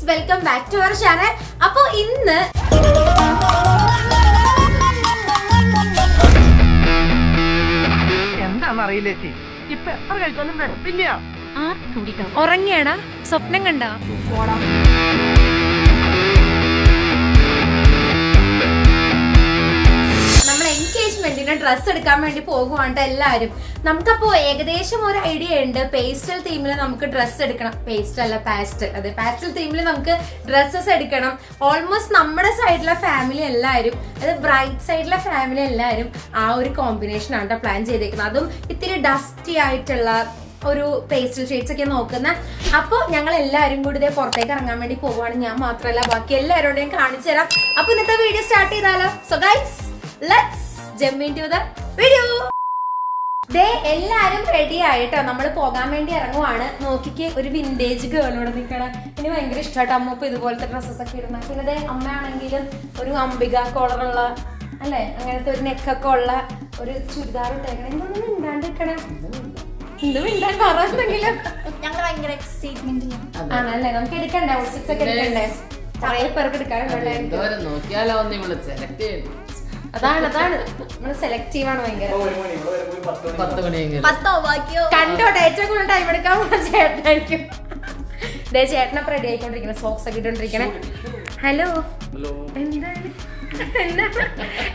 Welcome back to our channel. അപ്പോൾ ഇന്ന് എന്താണെന്നറിയില്ലേ ഇപ്പൊ എത്ര കഴിച്ചാലും വിശപ്പില്ല. ഉറങ്ങിയാടാ, സ്വപ്നം കണ്ട നമ്മൾ എൻഗേജ്മെന്റിന് ഡ്രസ്സ് എടുക്കാൻ വേണ്ടി പോകുവാണ്ട് എല്ലാവരും. നമുക്കപ്പോ ഏകദേശം ഒരു ഐഡിയ ഉണ്ട്. പേസ്റ്റൽ തീമിൽ നമുക്ക് ഡ്രസ്സ് എടുക്കണം. പേസ്റ്റൽ അല്ല, പാസ്റ്റൽ. അതെ, പാസ്റ്റൽ തീമിൽ നമുക്ക് ഡ്രസ്സസ് എടുക്കണം. ഓൾമോസ്റ്റ് നമ്മുടെ സൈഡിലെ ഫാമിലി എല്ലാവരും, അത് ബ്രൈറ്റ് സൈഡിലെ ഫാമിലി എല്ലാവരും ആ ഒരു കോമ്പിനേഷൻ ആണ് പ്ലാൻ ചെയ്തേക്കുന്നത്. അതും ഇത്തിരി ഡസ്റ്റി ആയിട്ടുള്ള ഒരു പേസ്റ്റൽ ഷെയ്ഡ്സ് ഒക്കെ നോക്കുന്ന. അപ്പോൾ ഞങ്ങൾ എല്ലാവരും കൂടി ഇതേ പുറത്തേക്ക് ഇറങ്ങാൻ വേണ്ടി പോവുകയാണ്. ഞാൻ മാത്രമല്ല, ബാക്കി എല്ലാവരോടെയും കാണിച്ചു തരാം. അപ്പൊ ഇന്നത്തെ വീഡിയോ സ്റ്റാർട്ട് ചെയ്താലോ? So guys, let's jump into the video. ദേ എല്ലാരും റെഡി ആയിട്ടോ, നമ്മൾ പോകാൻ വേണ്ടി ഇറങ്ങുവാണ്. നോക്കിക്ക്, ഒരു വിന്റേജ് ഗേളോടെ നിൽക്കണം. എനിക്ക് ഭയങ്കര ഇഷ്ടമായിട്ട് അമ്മ ഇപ്പൊ ഇതുപോലത്തെ ഡ്രസ്സസ് ഒക്കെ ഇടുന്ന. പിന്നെ ദേ അമ്മയാണെങ്കിലും ഒരു അംബിക കോളറുള്ള, അല്ലെ, അങ്ങനത്തെ ഒരു നെക്കൊക്കെ ഉള്ള ഒരു ചുരിദാർ ഇട്ടേക്കണം. ഇതൊന്നും മിണ്ടാണ്ടിരിക്കണേ, എന്ത് മിണ്ടാൻ പറഞ്ഞെങ്കിലും ഞങ്ങൾ ഭയങ്കര എക്സൈറ്റ്മെന്റ് ആണല്ലേ. നമുക്ക് എടുക്കണ്ടേ, ഔട്ട്ഫിറ്റ്സ് ഒക്കെ എടുക്കണ്ടേ? കുറെ പേർക്ക് എടുക്കാറുണ്ടല്ലേ. അതാണ് നമ്മള് സെലക്റ്റീവ് ആണ് ഭയങ്കര. കണ്ടോട്ടെ, ഏറ്റവും കൂടുതൽ ടൈം എടുക്കാൻ ചേട്ടനായിരിക്കും. ദേ ചേട്ടനപ്പൊ റെഡി ആയിക്കൊണ്ടിരിക്കണേ, സോക്സ് ഒക്കെ ഇട്ടോണ്ടിരിക്കണേ. ഹലോ, എന്താണ്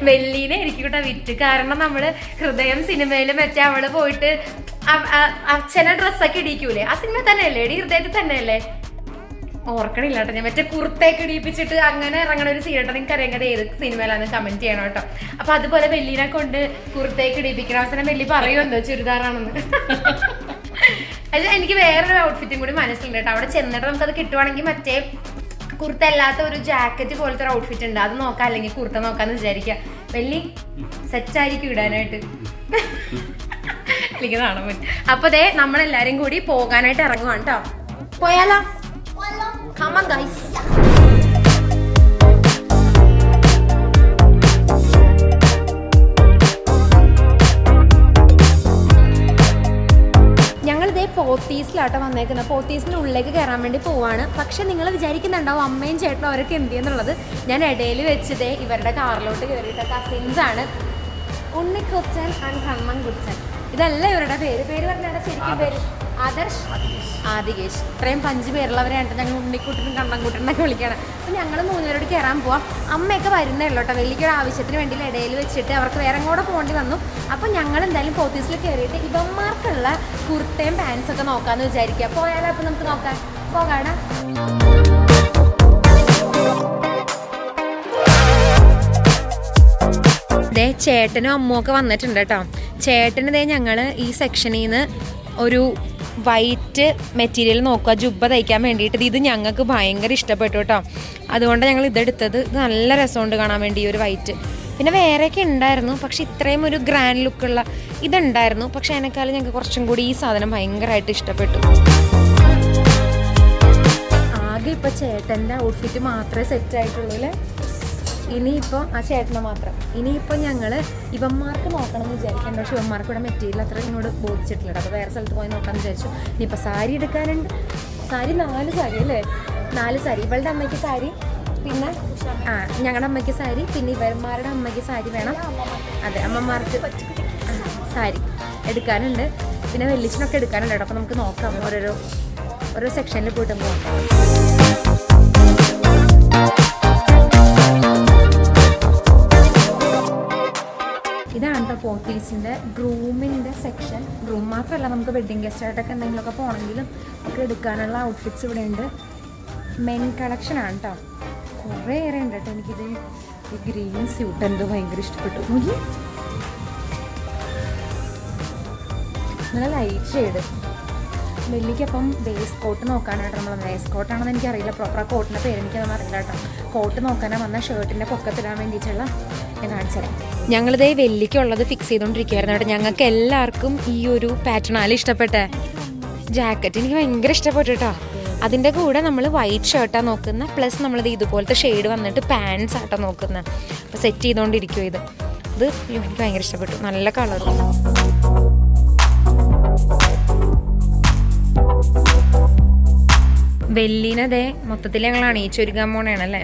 വെള്ളീനെ ഇരിക്കൂട്ടാ വിറ്റ്. കാരണം നമ്മള് ഹൃദയം സിനിമയില് മറ്റേ അവള് പോയിട്ട് അച്ഛനെ ഡ്രസ്സൊക്കെ ഇടിക്കൂലേ, ആ സിനിമ തന്നെയല്ലേ, എടി ഹൃദയത്തിൽ തന്നെയല്ലേ, ഓർക്കണില്ല കേട്ടോ. ഞാൻ മറ്റേ കുർത്തയൊക്കെ ഇടിപ്പിച്ചിട്ട് അങ്ങനെ ഇറങ്ങണ ഒരു സീൻ കേട്ടോ. നിങ്ങൾക്ക് അറിയാം ഏത് സിനിമയിലാന്ന് കമന്റ് ചെയ്യണം കേട്ടോ. അപ്പൊ അതുപോലെ വെള്ളിനെ കൊണ്ട് കുർത്തയൊക്കെ ഇടിപ്പിക്കണം. അവസാനം വെള്ളി പറയുമെന്തോ ചുരിദാറാണെന്ന്. അത് എനിക്ക് വേറൊരു ഔട്ട്ഫിറ്റും കൂടി മനസ്സിലുണ്ട് കേട്ടോ. അവിടെ ചെന്നിട്ട് നമുക്കത് കിട്ടുവാണെങ്കിൽ മറ്റേ കുർത്ത അല്ലാത്ത ഒരു ജാക്കറ്റ് പോലത്തെ ഒരു ഔട്ട്ഫിറ്റ് ഉണ്ട്, അത് നോക്കാം. അല്ലെങ്കിൽ കുർത്ത നോക്കാന്ന് വിചാരിക്കുക. വെള്ളി സെറ്റ് ആയിരിക്കും ഇടാനായിട്ട്. എനിക്ക് കാണാൻ പറ്റും. അപ്പൊ ദേ നമ്മളെല്ലാരും കൂടി പോകാനായിട്ട് ഇറങ്ങുവാണ് കേട്ടോ. പോയാലോ? Come on guys. ഞങ്ങളിതേ പോത്തീസിലാട്ടോ വന്നേക്കുന്നത്. പോത്തീസിന്റെ ഉള്ളിലേക്ക് കയറാൻ വേണ്ടി പോവാണ്. പക്ഷെ നിങ്ങൾ വിചാരിക്കുന്നുണ്ടാവും അമ്മയും ചേട്ടനും അവരൊക്കെ എന്ത് ചെയ്യുന്നുള്ളത്. ഞാൻ ഇടയിൽ വെച്ചതേ ഇവരുടെ കാറിലോട്ട് കയറിയിട്ട കസിൻസ് ആണ്. ഉണ്ണിക്കുച്ചൻ ആൻഡ് ഹമ്മൻകുച്ചൻ, ഇതല്ല ഇവരുടെ പേര് പറഞ്ഞാൽ ശരിക്കും പേര് ആദർശ്, ആദികേശ്. ഇത്രയും 5 പേരുള്ളവരെയാണ് ഞങ്ങൾ ഉണ്ണിക്കുട്ടനും കണ്ണൻകുട്ടനൊക്കെ വിളിക്കണം. അപ്പം ഞങ്ങൾ 3 പേരോട് കയറാൻ പോവാം. അമ്മയൊക്കെ വരുന്നേ ഉള്ളൂ കേട്ടോ. വലിയൊരു ആവശ്യത്തിന് വേണ്ടി ഇടയിൽ വെച്ചിട്ട് അവർക്ക് വേറെ കൂടെ പോകേണ്ടി വന്നു. അപ്പം ഞങ്ങൾ എന്തായാലും പോത്തീസിൽ കയറിയിട്ട് ഇവന്മാർക്കുള്ള കുർത്തയും പാൻസൊക്കെ നോക്കാമെന്ന് വിചാരിക്കുക. പോയാലോ? അപ്പം നമുക്ക് നോക്കാം, പോകാണ്. ദേ ചേട്ടനും അമ്മുമൊക്കെ വന്നിട്ടുണ്ട് കേട്ടോ. ചേട്ടന് ദേ ഞങ്ങൾ ഈ സെക്ഷനിൽ നിന്ന് ഒരു വൈറ്റ് മെറ്റീരിയൽ നോക്കുക, ജുബ്ബ തയ്ക്കാൻ വേണ്ടിയിട്ട്. ഇത് ഞങ്ങൾക്ക് ഭയങ്കര ഇഷ്ടപ്പെട്ടു കേട്ടോ. അതുകൊണ്ട് ഞങ്ങൾ ഇതെടുത്തത്. ഇത് നല്ല രസമുണ്ട് കാണാൻ വേണ്ടി, ഈ ഒരു വൈറ്റ്. പിന്നെ വേറെയൊക്കെ ഉണ്ടായിരുന്നു, പക്ഷെ ഇത്രയും ഒരു ഗ്രാൻഡ് ലുക്കുള്ള ഇതുണ്ടായിരുന്നു. പക്ഷെ അതിനേക്കാളും ഞങ്ങൾക്ക് കുറച്ചും കൂടി ഈ സാധനം ഭയങ്കരമായിട്ട് ഇഷ്ടപ്പെട്ടു. ആകെ ഇപ്പം ചേട്ടൻ്റെ ഔട്ട്ഫിറ്റ് മാത്രമേ സെറ്റ് ആയിട്ടുള്ളൂ അല്ലേ. ഇനിയിപ്പോൾ ആ ചേട്ടനെ മാത്രം. ഇനിയിപ്പോൾ ഞങ്ങൾ ഇവന്മാർക്ക് നോക്കണം എന്ന് വിചാരിക്കേണ്ട. പക്ഷെ ഇവന്മാർക്ക് ഇവിടെ മെറ്റീരിയൽ അത്ര ഇങ്ങോട്ട് ബോധിച്ചിട്ടില്ല. അപ്പോൾ വേറെ സ്ഥലത്ത് പോയി നോക്കാമെന്ന് വിചാരിച്ചു. ഇനിയിപ്പോൾ സാരി എടുക്കാനുണ്ട്. സാരി 4 സാരി അല്ലേ, 4 സാരി. ഇവളുടെ അമ്മയ്ക്ക് സാരി, പിന്നെ ഞങ്ങളുടെ അമ്മയ്ക്ക് സാരി, പിന്നെ ഇവന്മാരുടെ അമ്മയ്ക്ക് സാരി വേണം. അതെ, അമ്മമാർക്ക് സാരി എടുക്കാനുണ്ട്. പിന്നെ വെള്ളിച്ചിനൊക്കെ എടുക്കാനുണ്ട് കേട്ടോ. അപ്പോൾ നമുക്ക് നോക്കാം, ഓരോ സെക്ഷനിൽ പോയിട്ട് നോക്കാം. ഇതാണ് കേട്ടോ പോത്തീസിൻ്റെ ഗ്രൂമിൻ്റെ സെക്ഷൻ. ഗ്രൂം മാത്രമല്ല, നമുക്ക് വെഡ്ഡിങ് ഗസ്റ്റായിട്ടൊക്കെ എന്തെങ്കിലുമൊക്കെ പോകണമെങ്കിലും ഒക്കെ എടുക്കാനുള്ള ഔട്ട്ഫിറ്റ്സ് ഇവിടെ ഉണ്ട്. മെൻ കളക്ഷനാണ് കേട്ടോ. കുറേ ഏറെ ഉണ്ട് കേട്ടോ. എനിക്കിത് ഈ ഗ്രീൻ സ്യൂട്ട് എന്തോ ഭയങ്കര ഇഷ്ടപ്പെട്ടു. നല്ല ലൈറ്റ് ഷെയ്ഡ്. വെള്ളിക്കപ്പം വേസ്റ്റ് കോട്ട് നോക്കാനായിട്ട് നമ്മൾ, വേസ്റ്റ് കോട്ടാണെന്ന് എനിക്കറിയില്ല, പ്രോപ്പർ ആ കോട്ടിൻ്റെ പേര് എനിക്കതൊന്നും അറിയില്ല കേട്ടോ. കോട്ട് നോക്കാനാണ് വന്ന ഷർട്ടിൻ്റെ പൊക്കത്തിടാൻ വേണ്ടിയിട്ടുള്ള ഞാൻ കാണിച്ചത്. ഞങ്ങളിതേ വെള്ളിക്കുള്ളത് ഫിക്സ് ചെയ്തുകൊണ്ടിരിക്കുകയായിരുന്നു കേട്ടോ. ഞങ്ങൾക്ക് എല്ലാവർക്കും ഈ ഒരു പാറ്റേണാലും ഇഷ്ടപ്പെട്ട ജാക്കറ്റ് എനിക്ക് ഭയങ്കര ഇഷ്ടപ്പെട്ടു കേട്ടോ. അതിൻ്റെ കൂടെ നമ്മൾ വൈറ്റ് ഷർട്ടാണ് നോക്കുന്നത്. പ്ലസ് നമ്മളിത് ഇതുപോലത്തെ ഷെയ്ഡ് വന്നിട്ട് പാൻസ് ആട്ടോ നോക്കുന്നത്. അപ്പോൾ സെറ്റ് ചെയ്തുകൊണ്ടിരിക്കുമോ ഇത് എനിക്ക് ഭയങ്കര ഇഷ്ടപ്പെട്ടു. നല്ല കളറും. വെല്ലിനതേ മൊത്തത്തിൽ ഞങ്ങൾ അണിയിച്ചൊരുക്കാൻ പോണേണല്ലേ.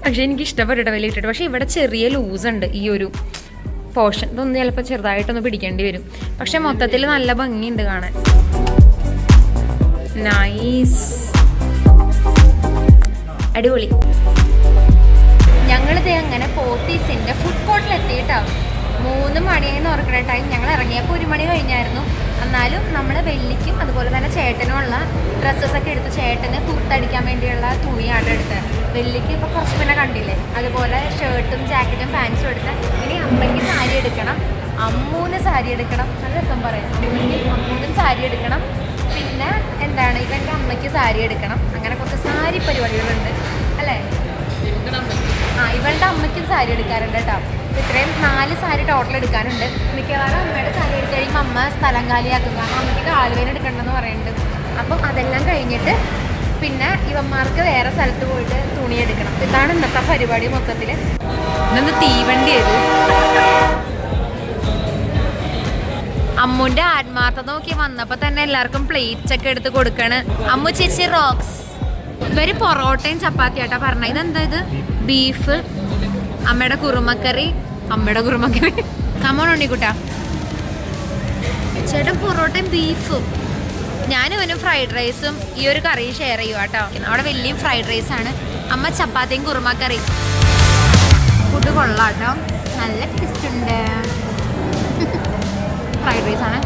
പക്ഷെ എനിക്ക് ഇഷ്ടപ്പെട്ടിട്ട് വെല്ലി ഇട്ടിട്ട്. പക്ഷെ ഇവിടെ ചെറിയ ലൂസ് ഉണ്ട് ഈ ഒരു പോർഷൻ. ഇതൊന്ന് ചിലപ്പോൾ ചെറുതായിട്ടൊന്ന് പിടിക്കേണ്ടി വരും. പക്ഷെ മൊത്തത്തിൽ നല്ല ഭംഗിയുണ്ട് കാണാൻ. നൈസ്, അടിപൊളി. ഞങ്ങളിത് അങ്ങനെ പോത്തീസിന്റെ ഫുഡ് കോർട്ടിൽ എത്തിയിട്ടാവും. 3 മണിയെന്ന് ഓർക്കുന്ന ടൈം. ഞങ്ങൾ ഇറങ്ങിയപ്പോൾ 1 മണി കഴിഞ്ഞായിരുന്നു. എന്നാലും നമ്മൾ വെല്ലിക്കും അതുപോലെ തന്നെ ചേട്ടനുമുള്ള ഡ്രസ്സസൊക്കെ എടുത്ത് ചേട്ടന് കുർത്തടിക്കാൻ വേണ്ടിയുള്ള തുണിയാണ് എടുത്തത്. വെല്ലിക്ക് ഇപ്പോൾ കുറച്ച് പിന്നെ കണ്ടില്ലേ, അതുപോലെ ഷർട്ടും ജാക്കറ്റും പാൻസും എടുത്ത്. ഇനി അമ്മയ്ക്ക് സാരി എടുക്കണം, അമ്മൂന് സാരി എടുക്കണം. നല്ല രസം പറയാം. അമ്മൂനും സാരി എടുക്കണം. പിന്നെ എന്താണ്, ഇവൻ്റെ അമ്മയ്ക്ക് സാരി എടുക്കണം. അങ്ങനെ കുറച്ച് സാരി പരിപാടികളുണ്ട് അല്ലേ. ഇവളുടെ അമ്മയ്ക്കും സാരി എടുക്കാറുണ്ട് കേട്ടോ. ഇത്രയും 4 സാരി ടോട്ടൽ എടുക്കാനുണ്ട്. മിക്കവാറും അമ്മയുടെ സാരി എടുത്ത് കഴിയുമ്പോൾ അമ്മ സ്ഥലം കാലിയാക്കും. കാരണം അമ്മയ്ക്ക് കാലുവേന എടുക്കണമെന്ന് പറയുന്നുണ്ട്. അപ്പം അതെല്ലാം കഴിഞ്ഞിട്ട് പിന്നെ ഇവന്മാർക്ക് വേറെ സ്ഥലത്ത് പോയിട്ട് തുണി എടുക്കണം. ഇതാണ് ഇന്നത്തെ പരിപാടി മൊത്തത്തിൽ. ഇന്നൊന്ന് തീവണ്ടി ചെയ്തു. അമ്മുന്റെ ആത്മാർത്ഥത നോക്കി വന്നപ്പോൾ തന്നെ എല്ലാവർക്കും പ്ലേറ്റ്സ് ഒക്കെ എടുത്ത് കൊടുക്കാണ്. അമ്മു ചേച്ചി റോക്സ്. ഇവര് പൊറോട്ടയും ചപ്പാത്തിയാട്ടാ പറഞ്ഞ. ഇതെന്താ ഇത്? ബീഫ്, അമ്മയുടെ കുറുമക്കറി. കമോൺ ഉണ്ണിക്കുട്ടാ. ചേട്ടൻ പൊറോട്ടയും ബീഫും, ഞാനും ഇവനും ഫ്രൈഡ് റൈസും ഈ ഒരു കറിയും ഷെയർ ചെയ്യുക കേട്ടോ. അവിടെ വലിയ ഫ്രൈഡ് റൈസാണ്. അമ്മ ചപ്പാത്തിയും കുറുമക്കറി. ഫുഡ് കൊള്ളാം കേട്ടോ, നല്ല ടേസ്റ്റ് ഉണ്ട്. ഫ്രൈഡ് റൈസാണ്.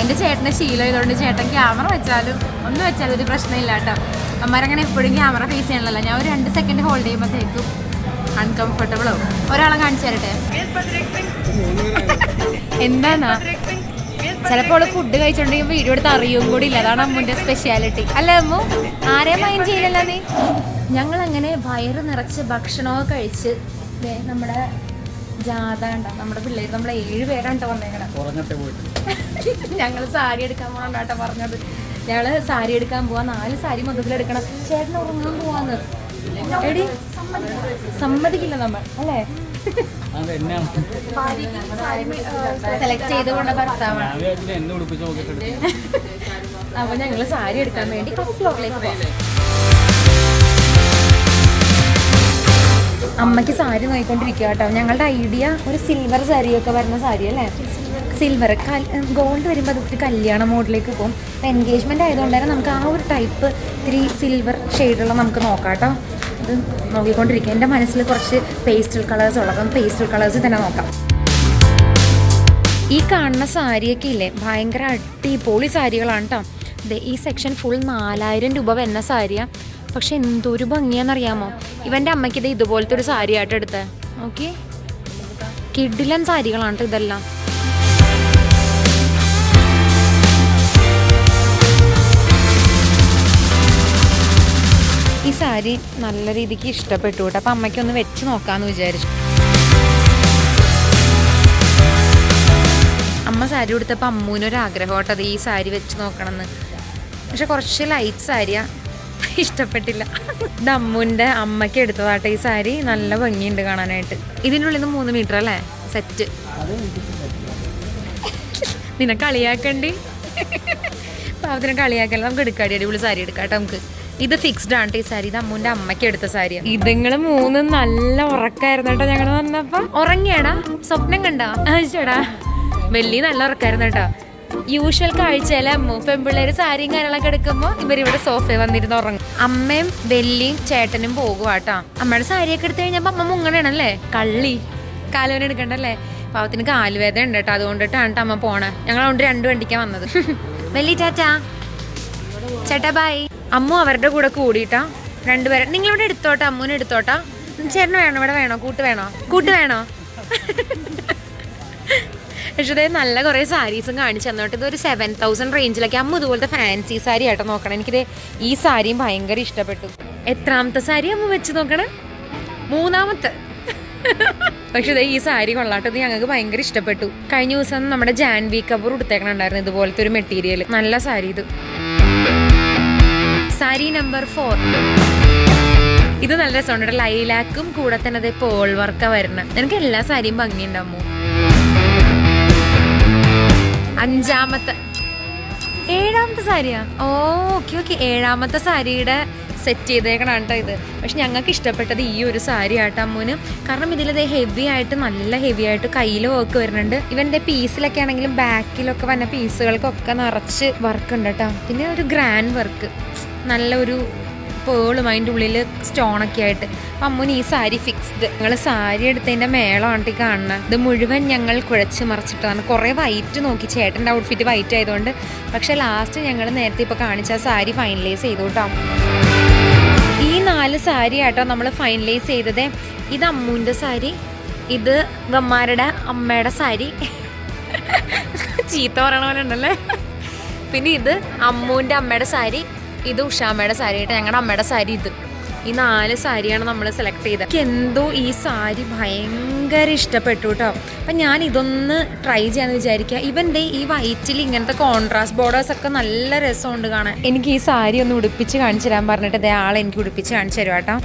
എൻ്റെ ചേട്ടൻ്റെ ശീലം ചെയ്തുകൊണ്ട് ചേട്ടൻ ക്യാമറ വെച്ചാലും ഒന്നും വെച്ചാലും ഒരു പ്രശ്നമില്ല കേട്ടോ. അമ്മമാരങ്ങനെ എപ്പോഴും ക്യാമറ ഫേസ് ചെയ്യണമല്ലോ. ഞാൻ ഒരു 2 സെക്കൻഡ് ഹോൾഡ് ചെയ്യുമ്പോഴത്തേക്കും അൺകംഫർട്ടബിൾ ആവും. ഒരാളെ കാണിച്ചു തരട്ടെ. എന്താന്നാ ചിലപ്പോൾ ഫുഡ് കഴിച്ചോണ്ടെങ്കിൽ വീഡിയോ എടുത്ത് അറിയും കൂടി ഇല്ല. അതാണ് അമ്മുൻ്റെ സ്പെഷ്യാലിറ്റി അല്ലേ അമ്മു? ആരെയും മൈൻഡ് ചെയ്യില്ലല്ലോ നീ. ഞങ്ങളങ്ങനെ വയറ് നിറച്ച് ഭക്ഷണമൊക്കെ കഴിച്ച് നമ്മുടെ ജാഥ ഉണ്ടോ, നമ്മുടെ പിള്ളേർ, നമ്മളെ 7 പേരാണ് വന്നേക്കണം. ഞങ്ങൾ സാരി എടുക്കാൻ പോകണ്ടാട്ടോ പറഞ്ഞത്. ഞങ്ങൾ സാരി എടുക്കാൻ പോവാ. 4 സാരി മൊത്തത്തിലെടുക്കണം. ചേട്ടൻ ഉറങ്ങാൻ പോവാന്ന്. എടി സമ്മതിക്കില്ല നമ്മൾ അല്ലേ. സെലക്ട് ചെയ്തുകൊണ്ട് ഭർത്താവാണ്. അപ്പൊ ഞങ്ങൾ സാരി എടുക്കാൻ വേണ്ടി ഫസ്റ്റ് ഫ്ലോറിലേക്ക് പോകാം. അമ്മയ്ക്ക് സാരി നോക്കിക്കൊണ്ടിരിക്കുക കേട്ടോ. ഞങ്ങളുടെ ഐഡിയ ഒരു സിൽവർ സാരിയൊക്കെ വരുന്ന സാരി അല്ലേ. സിൽവർ ഗോൾഡ് വരുമ്പോൾ അത് ഒത്തിരി കല്യാണ മോഡിലേക്ക് പോകും. അപ്പോൾ എൻഗേജ്മെൻ്റ് ആയതുകൊണ്ട് തന്നെ നമുക്ക് ആ ഒരു ടൈപ്പ് ഇത്തിരി സിൽവർ ഷെയ്ഡുള്ള നമുക്ക് നോക്കാം കേട്ടോ. ഇത് നോക്കിക്കൊണ്ടിരിക്കുക. എൻ്റെ മനസ്സിൽ കുറച്ച് പേസ്റ്റൽ കളേഴ്സ് ഉള്ളത്. അപ്പം പേസ്റ്റൽ കളേഴ്സ് തന്നെ നോക്കാം. ഈ കാണുന്ന സാരിയൊക്കെ ഇല്ലേ, ഭയങ്കര അടിപൊളി സാരികളാണ് കേട്ടോ. ഈ സെക്ഷൻ ഫുൾ 4000 രൂപ വരുന്ന സാരിയാണ്. പക്ഷെ എന്തൊരു ഭംഗിയാണെന്നറിയാമോ. ഇവൻ്റെ അമ്മയ്ക്ക് ഇത് ഇതുപോലത്തെ ഒരു സാരി ആയിട്ട് എടുത്തത്. ഓക്കെ, കിഡിലൻ സാരികളാണ് ഇതെല്ലാം. ഈ സാരി നല്ല രീതിക്ക് ഇഷ്ടപ്പെട്ടു കേട്ടോ. അപ്പം അമ്മയ്ക്കൊന്ന് വെച്ച് നോക്കാമെന്ന് വിചാരിച്ചു. അമ്മ സാരി കൊടുത്തപ്പോൾ അമ്മൂനൊരാഗ്രഹം കേട്ടോ അത് ഈ സാരി വെച്ച് നോക്കണമെന്ന്. പക്ഷെ കുറച്ച് ലൈറ്റ് സാരിയാണ്, ഇഷ്ടപ്പെട്ടില്ല. ഇത് അമ്മൂൻ്റെ അമ്മയ്ക്ക് എടുത്തതാട്ടെ ഈ സാരി. നല്ല ഭംഗിയുണ്ട് കാണാനായിട്ട്. ഇതിൻ്റെ ഉള്ളിൽ നിന്ന് 3 മീറ്റർ അല്ലേ സെറ്റ്. നിന്നെ കളിയാക്കണ്ടി, പാവത്തിനെ കളിയാക്കല്ല. നമുക്ക് എടുക്കാടി, അടിപൊളി സാരി എടുക്കാം കേട്ടോ നമുക്ക്. ഇത് ഫിക്സ്ഡ് ആണ് ഈ സാരി. ഇത് അമ്മൂൻ്റെ അമ്മയ്ക്ക് എടുത്ത സാരിയാണ്. ഇതുങ്ങള് 3 നല്ല ഉറക്കായിരുന്നു കേട്ടോ. ഞങ്ങൾ വന്നപ്പോ ഉറങ്ങിയാടാ, സ്വപ്നം കണ്ടാ? ചേടാ വലിയ നല്ല ഉറക്കായിരുന്നു കേട്ടോ. യൂഷ്വൽ കാഴ്ചയല്ലേ അമ്മു. പെൺപിള്ളേര് സാരിയും കാര്യങ്ങളൊക്കെ എടുക്കുമ്പോൾ ഇവരിവിടെ സോഫയിൽ വന്നിരുന്ന് ഉറങ്ങും. അമ്മയും വെല്ലിയും ചേട്ടനും പോകുക കേട്ടോ. അമ്മയുടെ സാരിയൊക്കെ എടുത്തു കഴിഞ്ഞപ്പോൾ അമ്മ മുങ്ങണേണല്ലേ. കള്ളി കാലുവേന എടുക്കണ്ടല്ലേ. പാവത്തിന് കാലുവേദന ഉണ്ട് കേട്ടോ. അതുകൊണ്ടിട്ടാണ് അമ്മ പോണേ. ഞങ്ങളതുകൊണ്ട് 2 വണ്ടിക്കാണ് വന്നത്. വെല്ലി ടാറ്റാ, ചേട്ടാ ബായ്. അമ്മു അവരുടെ കൂടെ കൂടിയിട്ടാ 2 പേരെ. നിങ്ങളിവിടെ എടുത്തോട്ടാ, അമ്മൂനെ എടുത്തോട്ടാ. ചേട്ടന് വേണോ, ഇവിടെ വേണോ, കൂട്ട് വേണോ? പക്ഷേ ഇതേ നല്ല കുറേ സാരീസും കാണിച്ചു തന്നോട്ട്. ഇതൊരു 7000 റേഞ്ചിലൊക്കെ. അമ്മ ഇതുപോലത്തെ ഫാൻസി സാരി ആയിട്ട് നോക്കണം. എനിക്കിത് ഈ സാരിയും ഭയങ്കര ഇഷ്ടപ്പെട്ടു. എത്രാമത്തെ സാരി അമ്മ വെച്ച് നോക്കണേ? 3ാമത്തെ. പക്ഷെ ഇതേ ഈ സാരി കൊള്ളാട്ടോ. ഇത് ഞങ്ങൾക്ക് ഭയങ്കര ഇഷ്ടപ്പെട്ടു. കഴിഞ്ഞ ദിവസം നമ്മുടെ ജാൻവി കപൂർ എടുത്തേക്കണുണ്ടായിരുന്നു ഇതുപോലത്തെ ഒരു മെറ്റീരിയൽ. നല്ല സാരി ഇത്. സാരി നമ്പർ 4. ഇത് നല്ല രസമുണ്ട്. ലൈലാക്കും കൂടെ തന്നെ അതേ പേൾ വർക്കാ വരുന്നത്. എനിക്ക് എല്ലാ സാരിയും ഭംഗിയുണ്ടാവും. 5ാമത്തെ 7ാമത്തെ സാരിയാ. ഓക്കെ 7ാമത്തെ സാരിയുടെ സെറ്റ് ചെയ്തേക്കണം കേട്ടോ ഇത്. പക്ഷെ ഞങ്ങൾക്ക് ഇഷ്ടപ്പെട്ടത് ഈ ഒരു സാരി ആട്ടോ അമ്മൂന്. കാരണം ഇതിലത് ഹെവി ആയിട്ട്, നല്ല ഹെവി ആയിട്ട് കയ്യിൽ വർക്ക് വരുന്നുണ്ട്. ഇവൻ്റെ പീസിലൊക്കെ ആണെങ്കിലും ബാക്കിലൊക്കെ വന്ന പീസുകൾക്കൊക്കെ നിറച്ച് വർക്ക് ഉണ്ട് കേട്ടോ. പിന്നെ ഒരു ഗ്രാൻഡ് വർക്ക്, നല്ലൊരു പേളും അതിൻ്റെ ഉള്ളിൽ സ്റ്റോണൊക്കെ ആയിട്ട്. അപ്പം അമ്മൂന് ഈ സാരി ഫിക്സ്ഡ്. ഞങ്ങൾ സാരി എടുത്തതിൻ്റെ മേളമാണ് കാണുന്നത്. ഇത് മുഴുവൻ ഞങ്ങൾ കുഴച്ച് മറിച്ചിട്ടാണ്. കുറേ വൈറ്റ് നോക്കി, ചേട്ടൻ്റെ ഔട്ട്ഫിറ്റ് വൈറ്റ് ആയതുകൊണ്ട്. പക്ഷെ ലാസ്റ്റ് ഞങ്ങൾ നേരത്തെ ഇപ്പോൾ കാണിച്ച സാരി ഫൈനലൈസ് ചെയ്തു കേട്ടോ. ഈ 4 സാരി ആട്ടോ നമ്മൾ ഫൈനലൈസ് ചെയ്തത്. ഇത് അമ്മൂൻ്റെ സാരി, ഇത് വമ്മാരുടെ അമ്മയുടെ സാരി, ചീത്ത പറയണ പോലെ ഉണ്ടല്ലേ. പിന്നെ ഇത് അമ്മൂൻ്റെ അമ്മയുടെ സാരി, ഇത് ഉഷാമ്മയുടെ സാരി ആയിട്ട് ഞങ്ങളുടെ അമ്മയുടെ സാരി. ഇത് ഈ 4 സാരിയാണ് നമ്മൾ സെലക്ട് ചെയ്തത്. എനിക്ക് എന്തോ ഈ സാരി ഭയങ്കര ഇഷ്ടപ്പെട്ടു കേട്ടോ. അപ്പം ഞാൻ ഇതൊന്ന് ട്രൈ ചെയ്യാന്ന് വിചാരിക്കുക. ഇവൻ്റെ ഈ വൈറ്റിൽ ഇങ്ങനത്തെ കോൺട്രാസ്റ്റ് ബോർഡേഴ്സ് ഒക്കെ നല്ല രസമുണ്ട് കാണാൻ. എനിക്ക് ഈ സാരി ഒന്ന് ഉടുപ്പിച്ച് കാണിച്ചു തരാൻ പറഞ്ഞിട്ട് ഇതേ ആളെ എനിക്ക് ഉടുപ്പിച്ച് കാണിച്ചു തരും കേട്ടോ.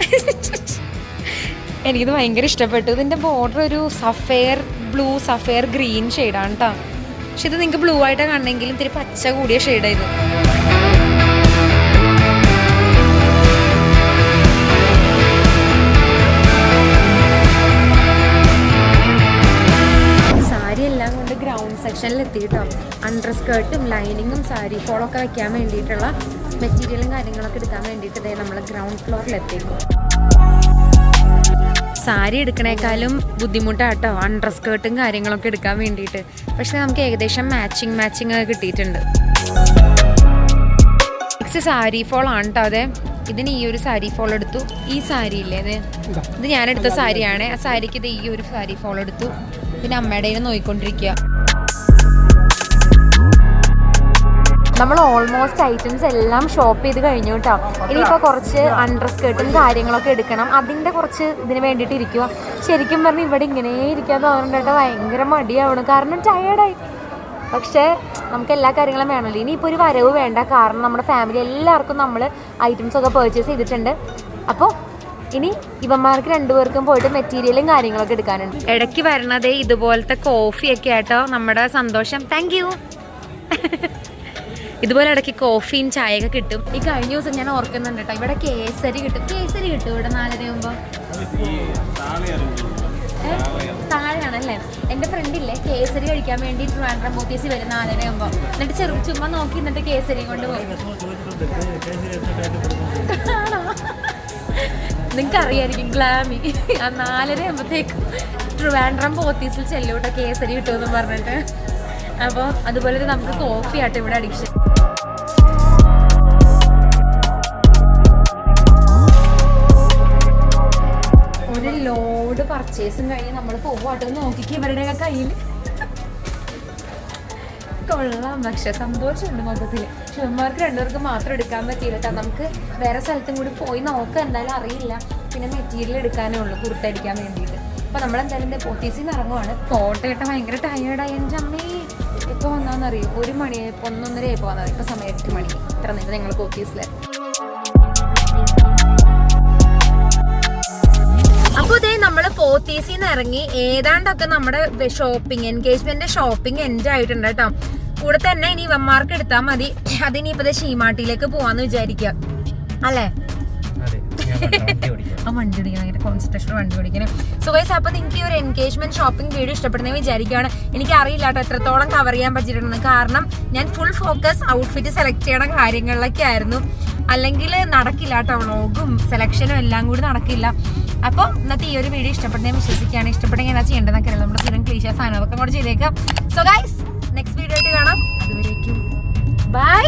എനിക്കിത് ഭയങ്കര ഇഷ്ടപ്പെട്ടു. ഇതിൻ്റെ ബോർഡർ ഒരു സഫയർ ബ്ലൂ, സഫയർ ഗ്രീൻ ഷെയ്ഡാണ് കേട്ടോ. പക്ഷെ ഇത് നിങ്ങൾക്ക് ബ്ലൂ ആയിട്ടാണ് കാണണമെങ്കിലും ഇത്തിരി പച്ച കൂടിയ ഷെയ്ഡാണ് ഇത്. എല്ലാം കൊണ്ട് ഗ്രൗണ്ട് സെക്ഷനിൽ എത്തിയിട്ടോ. അണ്ടർ സ്കേർട്ടും ലൈനിങ്ങും സാരി ഫോളൊക്കെ വെക്കാൻ വേണ്ടിയിട്ടുള്ള മെറ്റീരിയലും കാര്യങ്ങളൊക്കെ എടുക്കാൻ വേണ്ടിയിട്ട് ഇതേ നമ്മൾ ഗ്രൗണ്ട് ഫ്ലോറിൽ എത്തിക്കും. സാരി എടുക്കണേക്കാളും ബുദ്ധിമുട്ടാട്ടോ അണ്ടർ സ്കേർട്ടും കാര്യങ്ങളൊക്കെ എടുക്കാൻ വേണ്ടിയിട്ട്. പക്ഷെ നമുക്ക് ഏകദേശം മാച്ചിങ് കിട്ടിയിട്ടുണ്ട്. നെക്സ്റ്റ് സാരി ഫോൾ ആണ് കേട്ടോ. അതെ, ഇതിന് ഈ ഒരു സാരി ഫോൾ എടുത്തു. ഈ സാരി ഇല്ലേ, ഇത് ഞാനെടുത്ത സാരിയാണ്. ആ സാരിക്ക് ഇത് ഈ ഒരു സാരി ഫോൾ എടുത്തു. പിന്നെ അമ്മയുടെ നോയിക്കൊണ്ടിരിക്കുക. നമ്മൾ ഓൾമോസ്റ്റ് ഐറ്റംസ് എല്ലാം ഷോപ്പ് ചെയ്ത് കഴിഞ്ഞു കേട്ടോ. ഇനിയിപ്പോൾ കുറച്ച് അണ്ടർ സ്കേർട്ടും കാര്യങ്ങളൊക്കെ എടുക്കണം. അതിൻ്റെ കുറച്ച് ഇതിന് വേണ്ടിയിട്ട് ഇരിക്കുക. ശരിക്കും പറഞ്ഞാൽ ഇവിടെ ഇങ്ങനെ ഇരിക്കാൻ തോന്നുന്നുണ്ട്. ഭയങ്കര മടിയാവണം, കാരണം ടയേർഡായി. പക്ഷേ നമുക്ക് എല്ലാ കാര്യങ്ങളും വേണമല്ലോ. ഇനിയിപ്പോൾ ഒരു വരവ് വേണ്ട, കാരണം നമ്മുടെ ഫാമിലി എല്ലാവർക്കും നമ്മൾ ഐറ്റംസൊക്കെ പർച്ചേസ് ചെയ്തിട്ടുണ്ട്. അപ്പോൾ ഇനി ഇവന്മാർക്ക് 2 പേർക്കും പോയിട്ട് മെറ്റീരിയലും കാര്യങ്ങളൊക്കെ എടുക്കാനുണ്ട്. ഇടയ്ക്ക് വരണത് ഇതുപോലത്തെ കോഫിയൊക്കെ ആട്ടോ നമ്മുടെ സന്തോഷം. Thank you. ഇതുപോലെ ഇടയ്ക്ക് കോഫിയും ചായയൊക്കെ കിട്ടും. ഈ കഴിഞ്ഞ ദിവസം ഞാൻ ഓർക്കുന്നുണ്ട് കേട്ടോ, ഇവിടെ കേസരി കിട്ടും ഇവിടെ 4:30 ആകുമ്പോൾ. താഴെയാണല്ലേ. എൻ്റെ ഫ്രണ്ടില്ലേ കേസരി കഴിക്കാൻ വേണ്ടി ട്രിവാൻഡ്രം മോത്തീസി വരും 4:30 ആകുമ്പോൾ. എന്നിട്ട് ചുമ്മാ നോക്കി എന്നിട്ട് കേസരി കൊണ്ട് പോയി. നിങ്ങൾക്ക് അറിയായിരിക്കും ഗ്ലാമി. ആ 4:30 ആകുമ്പോഴത്തേക്കും ട്രിവാൻഡ്രം പോത്തീസിൽ ചെല്ലൂട്ടോ കേസരി കിട്ടുമെന്ന് പറഞ്ഞിട്ട്. അപ്പോൾ അതുപോലെ നമുക്ക് കോഫി ആട്ടോ ഇവിടെ അഡിക്ഷൻ. ഒരു ലോഡ് പർച്ചേസും കഴിഞ്ഞ് നമ്മൾ പോവാട്ടോ. നോക്കിക്ക് ഇവരുടെയൊക്കെ കയ്യിൽ കൊള്ളാം. പക്ഷെ സന്തോഷമുണ്ട് മൊത്തത്തിൽ. ഷുമാർക്ക് 2 പേർക്ക് മാത്രം എടുക്കാൻ പറ്റിയില്ല കേട്ടോ. നമുക്ക് വേറെ സ്ഥലത്തും കൂടി പോയി നോക്കാം, എന്തായാലും അറിയില്ല. പിന്നെ മെറ്റീരിയൽ എടുക്കാനേ ഉള്ളൂ കുർത്ത അടിക്കാൻ വേണ്ടിയിട്ട്. അപ്പോൾ നമ്മളെന്തായാലും പോത്തീസിൽ നിന്ന് ഇറങ്ങുവാണ്. ഫോട്ടോയിട്ട് ഭയങ്കര ടയേർഡായി. എൻ്റെ അമ്മേ ഇപ്പോൾ വന്നാന്നറിയോ, 1 മണി 1:30 ആയപ്പോൾ വന്നത്. ഇപ്പോൾ സമയം 8 മണി. ഇത്ര നേരം ഞങ്ങൾ പോത്തീസിൽ. അപ്പോൾ ഇതേ നമ്മൾ പോത്തീസിൽ നിന്ന് ഇറങ്ങി. ഏതാണ്ടൊക്കെ നമ്മുടെ ഷോപ്പിംഗ്, എൻഗേജ്മെന്റ് ഷോപ്പിംഗ് എൻഡ് ആയിട്ടുണ്ട് കേട്ടോ. കൂടെ തന്നെ ഇനി വമ്മാർക്ക് എടുത്താൽ മതി. അതിനിപ്പോൾ ഷീമാട്ടിയിലേക്ക് പോവാന്ന് വിചാരിക്കുക അല്ലേ? ആ വണ്ടി ഓടിക്കണം, അങ്ങനെ കോൺസെൻട്രേഷൻ വണ്ടി ഓടിക്കണം. സോ ഗൈസ്, അപ്പോൾ നിങ്ങൾക്ക് ഈ ഒരു എൻഗേജ്മെന്റ് ഷോപ്പിംഗ് വീഡിയോ ഇഷ്ടപ്പെടുന്നതെന്ന് വിചാരിക്കുകയാണ്. എനിക്ക് അറിയില്ല കേട്ടോ എത്രത്തോളം കവർ ചെയ്യാൻ പറ്റിയിട്ടുണ്ടെന്ന്. കാരണം ഞാൻ ഫുൾ ഫോക്കസ് ഔട്ട്ഫിറ്റ് സെലക്ട് ചെയ്യണ കാര്യങ്ങളിലൊക്കെ ആയിരുന്നു. അല്ലെങ്കിൽ നടക്കില്ല കേട്ടോ, വ്ളോഗും സെലക്ഷനും എല്ലാം കൂടി നടക്കില്ല. അപ്പോൾ ഇന്നത്തെ ഈ ഒരു വീഡിയോ ഇഷ്ടപ്പെടുന്നതെന്ന് വിശ്വസിക്കുകയാണ്. ഇഷ്ടപ്പെട്ടെങ്കിൽ എന്താ ചെയ്യേണ്ടതെന്നൊക്കെ അറിയാം. നമ്മുടെ സ്ഥിരം ക്ലീശ സാധനമൊക്കെ കൂടെ ചെയ്തേക്കാം. സോ ഗൈസ്, നെക്സ്റ്റ് വീഡിയോ ആയിട്ട് കാണാം. അതുവരേക്കും ബൈ.